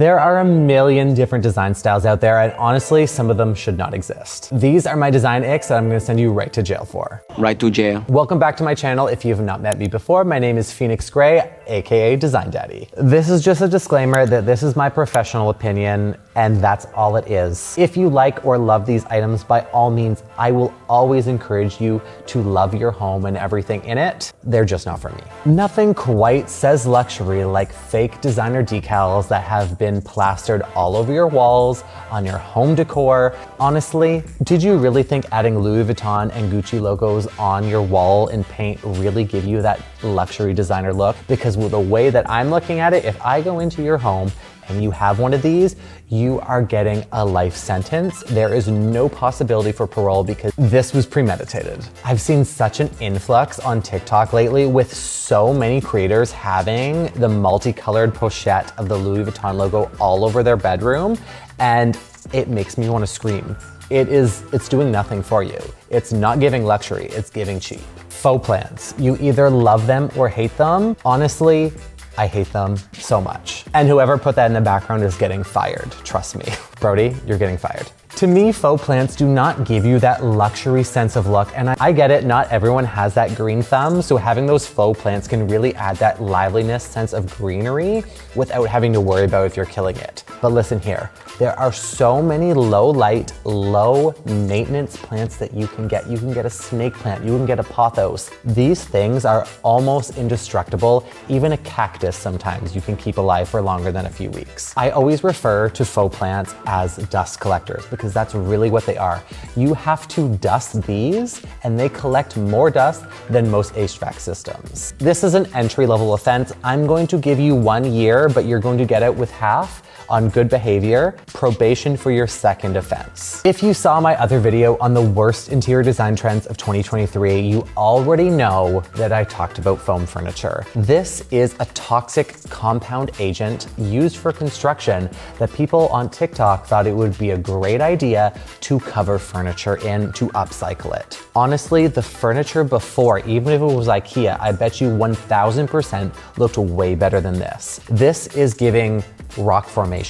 There are a million different design styles out there, and honestly, some of them should not exist. These are my design icks that I'm gonna send you right to jail for. Right to jail. Welcome back to my channel. If you have not met me before, my name is Phoenix Gray, aka Design Daddy. This is just a disclaimer that this is my professional opinion, and that's all it is. If you like or love these items, by all means, I will always encourage you to love your home and everything in it. They're just not for me. Nothing quite says luxury like fake designer decals that have been plastered all over your walls, on your home decor. Honestly, did you really think adding Louis Vuitton and Gucci logos on your wall in paint really give you that luxury designer look? Because with the way that I'm looking at it, if I go into your home and you have one of these, you are getting a life sentence. There is no possibility for parole because this was premeditated. I've seen such an influx on TikTok lately with so many creators having the multicolored pochette of the Louis Vuitton logo all over their bedroom, and it makes me want to scream. It's doing nothing for you. It's not giving luxury, it's giving cheap. Faux plants. You either love them or hate them. Honestly, I hate them so much. And whoever put that in the background is getting fired, trust me. Brody, you're getting fired. To me, faux plants do not give you that luxury sense of look, and I get it, not everyone has that green thumb, so having those faux plants can really add that liveliness sense of greenery without having to worry about if you're killing it. But listen here, there are so many low light, low maintenance plants that you can get. You can get a snake plant, you can get a pothos. These things are almost indestructible. Even a cactus sometimes you can keep alive for longer than a few weeks. I always refer to faux plants as dust collectors because that's really what they are. You have to dust these and they collect more dust than most HVAC systems. This is an entry-level offense. I'm going to give you 1 year, but you're going to get it with half on good behavior, probation for your second offense. If you saw my other video on the worst interior design trends of 2023, you already know that I talked about foam furniture. This is a toxic compound agent used for construction that people on TikTok thought it would be a great idea to cover furniture in to upcycle it. Honestly, the furniture before, even if it was IKEA, I bet you 1000% looked way better than this. This is giving rock formation.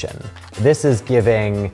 This is giving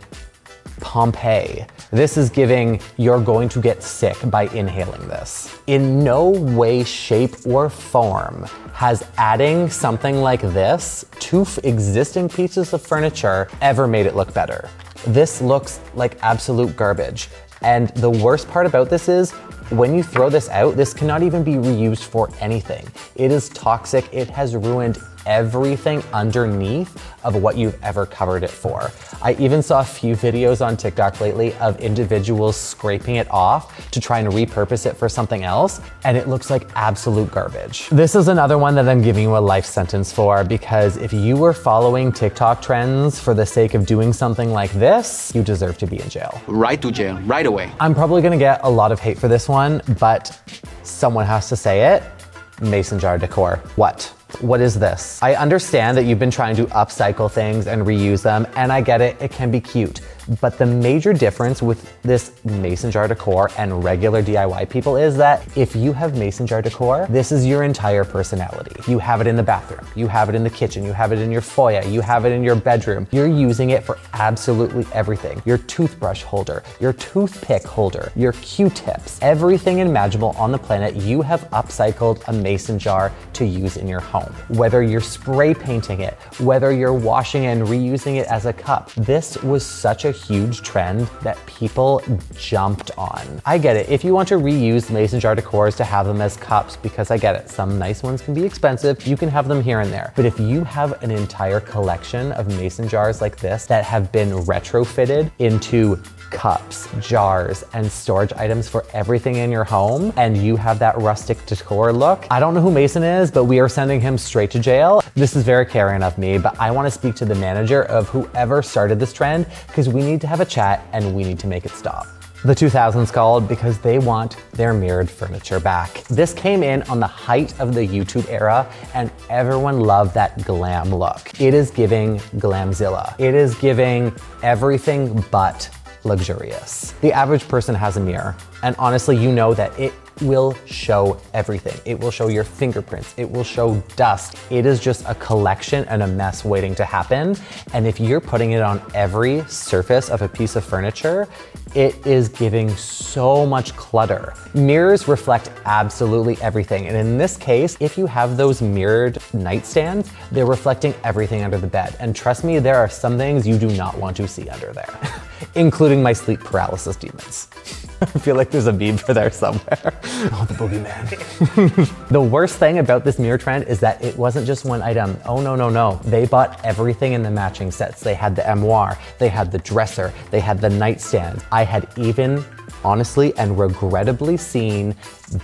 Pompeii. This is giving you're going to get sick by inhaling this. In no way, shape, or form has adding something like this to existing pieces of furniture ever made it look better. This looks like absolute garbage. And the worst part about this is when you throw this out, this cannot even be reused for anything. It is toxic. It has ruined everything underneath of what you've ever covered it for. I even saw a few videos on TikTok lately of individuals scraping it off to try and repurpose it for something else, and it looks like absolute garbage. This is another one that I'm giving you a life sentence for, because if you were following TikTok trends for the sake of doing something like this, you deserve to be in jail. Right to jail, right away. I'm probably gonna get a lot of hate for this one, but someone has to say it. Mason jar decor. What is this? I understand that you've been trying to upcycle things and reuse them, and I get it, it can be cute. But the major difference with this mason jar decor and regular DIY people is that if you have mason jar decor, this is your entire personality. You have it in the bathroom, you have it in the kitchen, you have it in your foyer, you have it in your bedroom. You're using it for absolutely everything. Your toothbrush holder, your toothpick holder, your Q-tips, everything imaginable on the planet, you have upcycled a mason jar to use in your home. Whether you're spray painting it, whether you're washing and reusing it as a cup. This was such a huge trend that people jumped on. I get it. If you want to reuse mason jar decors to have them as cups, because I get it, some nice ones can be expensive, you can have them here and there. But if you have an entire collection of mason jars like this that have been retrofitted into cups, jars, and storage items for everything in your home, and you have that rustic decor look, I don't know who Mason is, but we are sending him straight to jail. This is very caring of me, but I want to speak to the manager of whoever started this trend, because we need to have a chat and we need to make it stop. The 2000s called because they want their mirrored furniture back. This came in on the height of the YouTube era, and everyone loved that glam look. It is giving glamzilla. It is giving everything but luxurious. The average person has a mirror, and honestly, you know that it will show everything. It will show your fingerprints. It will show dust. It is just a collection and a mess waiting to happen. And if you're putting it on every surface of a piece of furniture, it is giving so much clutter. Mirrors reflect absolutely everything. And in this case, if you have those mirrored nightstands, they're reflecting everything under the bed. And trust me, there are some things you do not want to see under there, including my sleep paralysis demons. I feel like there's a meme for there somewhere. Oh, the boogeyman. The worst thing about this mirror trend is that it wasn't just one item. Oh, no. They bought everything in the matching sets. They had the armoire, they had the dresser, they had the nightstand. I had even, honestly and regrettably, seen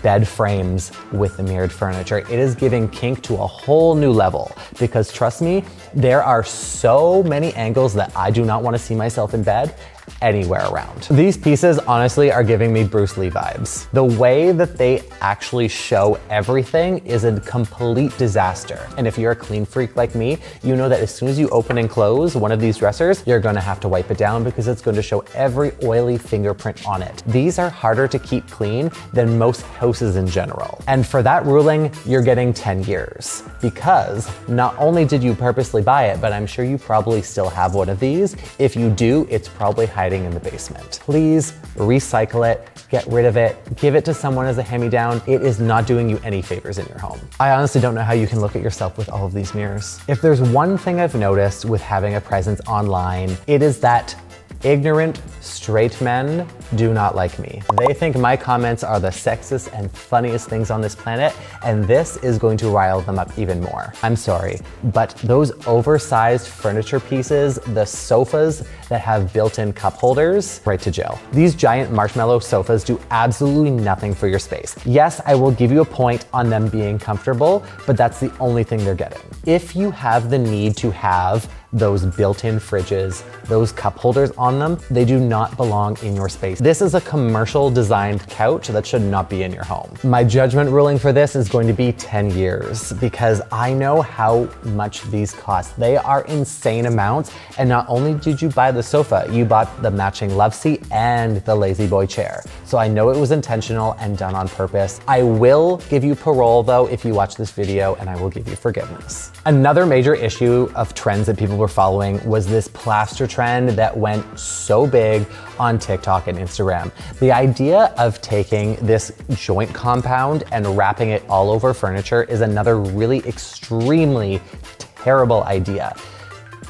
bed frames with the mirrored furniture. It is giving kink to a whole new level because trust me, there are so many angles that I do not want to see myself in bed anywhere around. These pieces honestly are giving me Bruce Lee vibes. The way that they actually show everything is a complete disaster. And if you're a clean freak like me, you know that as soon as you open and close one of these dressers, you're gonna have to wipe it down because it's going to show every oily fingerprint on it. These are harder to keep clean than most houses in general. And for that ruling, you're getting 10 years because not only did you purposely buy it, but I'm sure you probably still have one of these. If you do, it's probably hiding in the basement. Please recycle it, get rid of it, give it to someone as a hand-me-down. It is not doing you any favors in your home. I honestly don't know how you can look at yourself with all of these mirrors. If there's one thing I've noticed with having a presence online, it is that ignorant straight men do not like me. They think my comments are the sexist and funniest things on this planet, and this is going to rile them up even more. I'm sorry, but those oversized furniture pieces, the sofas that have built-in cup holders, right to jail. These giant marshmallow sofas do absolutely nothing for your space. Yes, I will give you a point on them being comfortable, but that's the only thing they're getting. If you have the need to have those built-in fridges, those cup holders on them, they do not belong in your space. This is a commercial designed couch that should not be in your home. My judgment ruling for this is going to be 10 years because I know how much these cost. They are insane amounts. And not only did you buy the sofa, you bought the matching love seat and the lazy boy chair. So I know it was intentional and done on purpose. I will give you parole though if you watch this video, and I will give you forgiveness. Another major issue of trends that people were following was this plaster trend that went so big on TikTok and Instagram. The idea of taking this joint compound and wrapping it all over furniture is another really extremely terrible idea.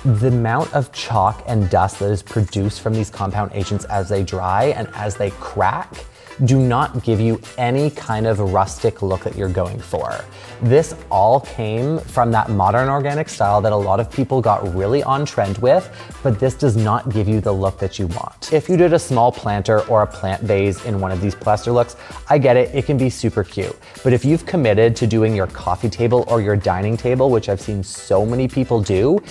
The amount of chalk and dust that is produced from these compound agents as they dry and as they crack do not give you any kind of rustic look that you're going for. This all came from that modern organic style that a lot of people got really on trend with, but this does not give you the look that you want. If you did a small planter or a plant vase in one of these plaster looks, I get it, it can be super cute. But if you've committed to doing your coffee table or your dining table, which I've seen so many people do,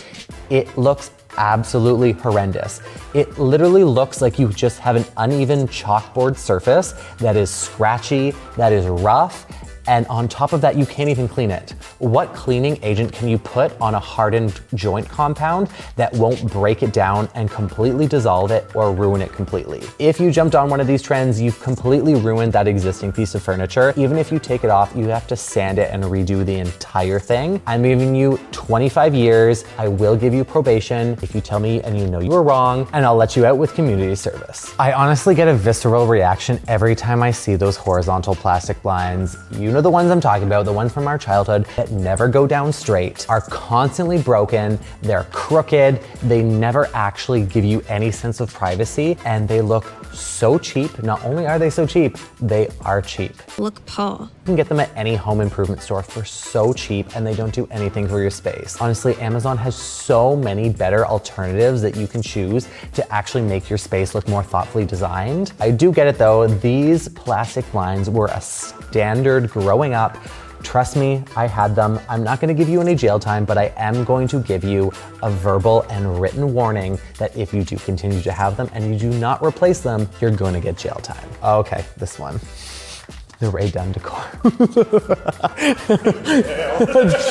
it looks absolutely horrendous. It literally looks like you just have an uneven chalkboard surface that is scratchy, that is rough, and on top of that, you can't even clean it. What cleaning agent can you put on a hardened joint compound that won't break it down and completely dissolve it or ruin it completely? If you jumped on one of these trends, you've completely ruined that existing piece of furniture. Even if you take it off, you have to sand it and redo the entire thing. I'm giving you 25 years. I will give you probation if you tell me and you know you were wrong, and I'll let you out with community service. I honestly get a visceral reaction every time I see those horizontal plastic blinds. You know the ones I'm talking about, the ones from our childhood that never go down straight, are constantly broken, they're crooked, they never actually give you any sense of privacy, and they look so cheap. Not only are they so cheap, they are cheap. Look, Paul. You can get them at any home improvement store for so cheap, and they don't do anything for your space. Honestly, Amazon has so many better alternatives that you can choose to actually make your space look more thoughtfully designed. I do get it though, these plastic blinds were a standard growing up. Trust me, I had them. I'm not gonna give you any jail time, but I am going to give you a verbal and written warning that if you do continue to have them and you do not replace them, you're going to get jail time. Okay, this one. The Jar Decor.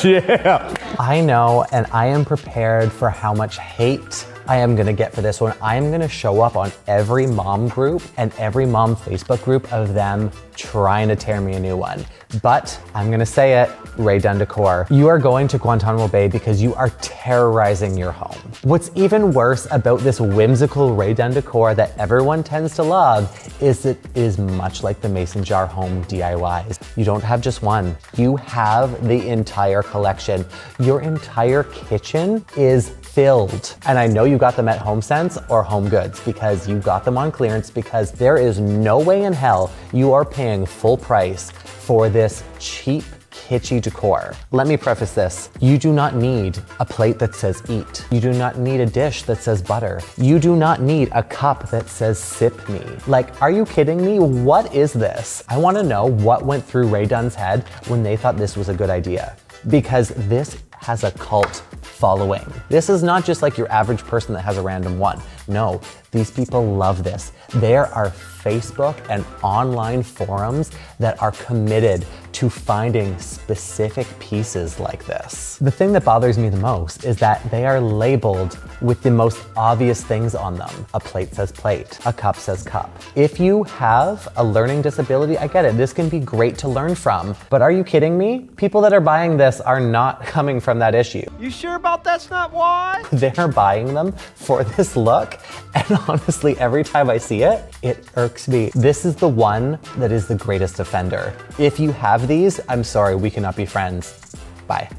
Yeah. I know, and I am prepared for how much hate I am gonna get for this one. I am gonna show up on every mom group and every mom Facebook group of them trying to tear me a new one. But I'm gonna say it, Jar Decor. You are going to Guantanamo Bay because you are terrorizing your home. What's even worse about this whimsical Jar Decor that everyone tends to love is it is much like the mason jar home DIYs. You don't have just one, you have the entire collection. Your entire kitchen is filled. And I know you got them at HomeSense or Home Goods because you got them on clearance, because there is no way in hell you are paying full price for this cheap kitschy decor. Let me preface this. You do not need a plate that says eat. You do not need a dish that says butter. You do not need a cup that says sip me. Like, are you kidding me? What is this? I want to know what went through Ray Dunn's head when they thought this was a good idea, because this has a cult following. This is not just like your average person that has a random one. No, these people love this. There are Facebook and online forums that are committed to finding specific pieces like this. The thing that bothers me the most is that they are labeled with the most obvious things on them. A plate says plate, a cup says cup. If you have a learning disability, I get it, this can be great to learn from, but are you kidding me? People that are buying this are not coming from that issue. You sure about that's not why? They're buying them for this look, and honestly, every time I see it, it irks me. This is the one that is the greatest offender. If you have these, I'm sorry, we cannot be friends. Bye.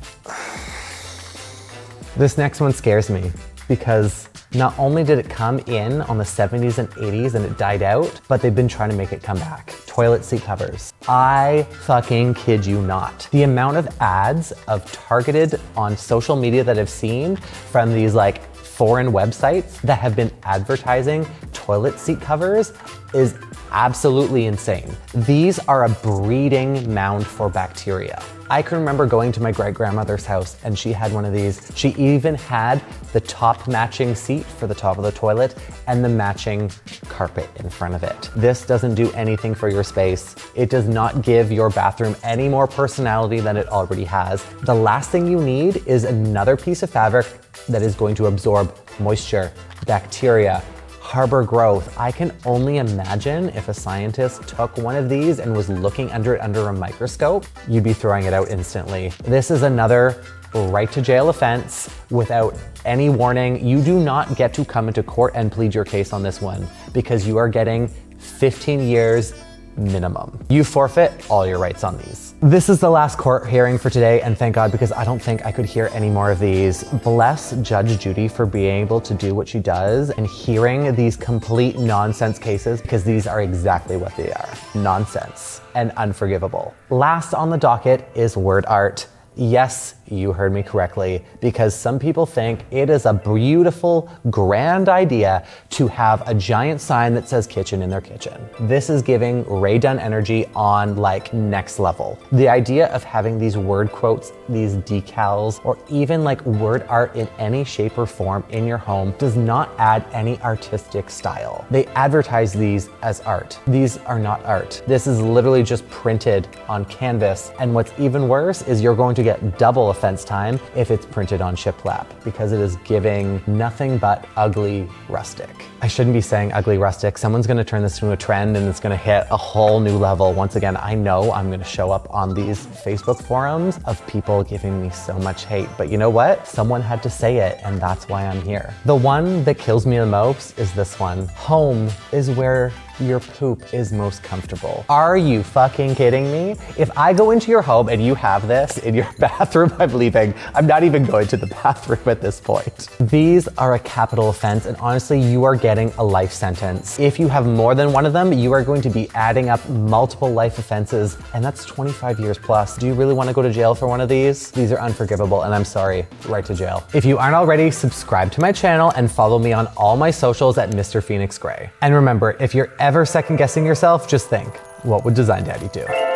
This next one scares me because not only did it come in on the 70s and 80s and it died out, but they've been trying to make it come back. Toilet seat covers. I fucking kid you not. The amount of ads of targeted on social media that I've seen from these like foreign websites that have been advertising toilet seat covers is absolutely insane. These are a breeding mound for bacteria. I can remember going to my great-grandmother's house and she had one of these. She even had the top matching seat for the top of the toilet and the matching carpet in front of it. This doesn't do anything for your space. It does not give your bathroom any more personality than it already has. The last thing you need is another piece of fabric that is going to absorb moisture, bacteria, harbor growth. I can only imagine if a scientist took one of these and was looking under it under a microscope, you'd be throwing it out instantly. This is another right to jail offense without any warning. You do not get to come into court and plead your case on this one because you are getting 15 years minimum. You forfeit all your rights on these. This is the last court hearing for today, and thank God, because I don't think I could hear any more of these. Bless Judge Judy for being able to do what she does and hearing these complete nonsense cases, because these are exactly what they are. Nonsense and unforgivable. Last on the docket is word art. Yes, you heard me correctly, because some people think it is a beautiful, grand idea to have a giant sign that says kitchen in their kitchen. This is giving Ray Dunn energy on like next level. The idea of having these word quotes, these decals, or even like word art in any shape or form in your home does not add any artistic style. They advertise these as art. These are not art. This is literally just printed on canvas. And what's even worse is you're going to get double offense time if it's printed on shiplap, because it is giving nothing but ugly rustic. I shouldn't be saying ugly rustic. Someone's gonna turn this into a trend and it's gonna hit a whole new level. Once again, I know I'm gonna show up on these Facebook forums of people giving me so much hate, but you know what? Someone had to say it, and that's why I'm here. The one that kills me the most is this one. Home is where your poop is most comfortable. Are you fucking kidding me? If I go into your home and you have this in your bathroom, I'm leaving. I'm not even going to the bathroom at this point. These are a capital offense, and honestly, you are getting a life sentence. If you have more than one of them, you are going to be adding up multiple life offenses, and that's 25 years plus. Do you really want to go to jail for one of these? These are unforgivable, and I'm sorry, right to jail. If you aren't already, subscribe to my channel and follow me on all my socials at Mr. Phoenix Gray. And remember, if you're ever second guessing yourself, just think, what would Design Daddy do?